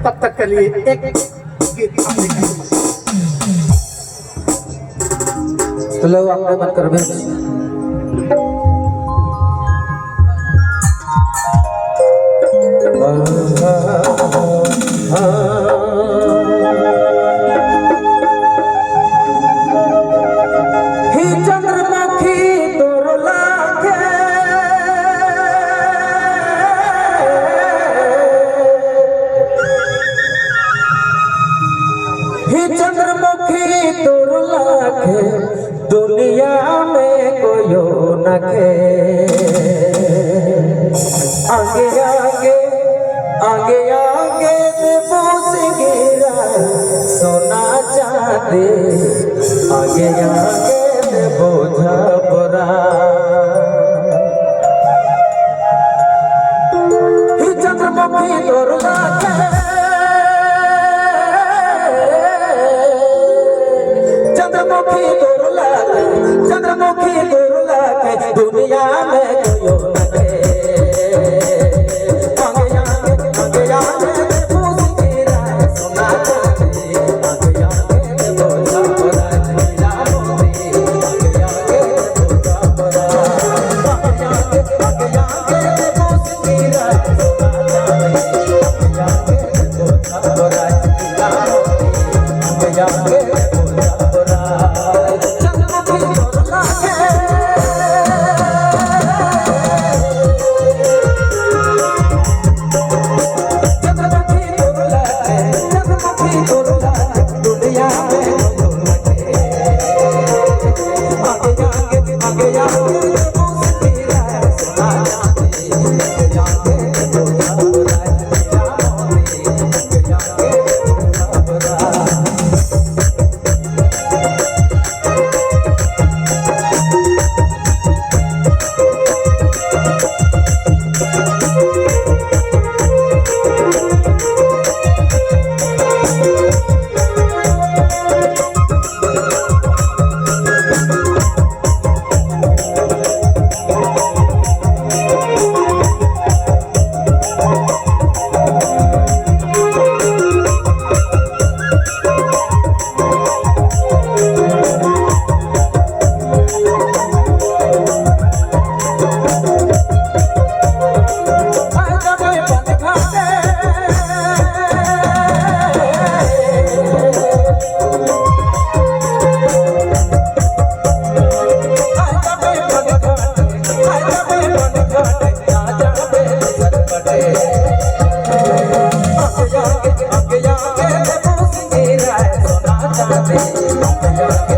तब तक के लिए एक गीत तो लो आपने मन कर भेज दुनिया में कोयो नखे आगे आगे आगे आगे बोस गिरा सोना चांदी आगे आगे बोझा बोरा ही चंद्रमुखी तोर लाखे चंद्रमुखी दुर्ला के दुनिया में कोयो नखे आगे आगे आगे आगे पूछ गिरा सोना चांदी आगे आगे बोझा बोरा हीरा मोती आगे आगे बोझा बोरा आगे आगे आगे पूछ गिरा सोना चांदी आगे आगे बोझा बोरा हीरा मोती आगे आगे बोझा बोरा आगे आगे बोस गिरा सोना चांदी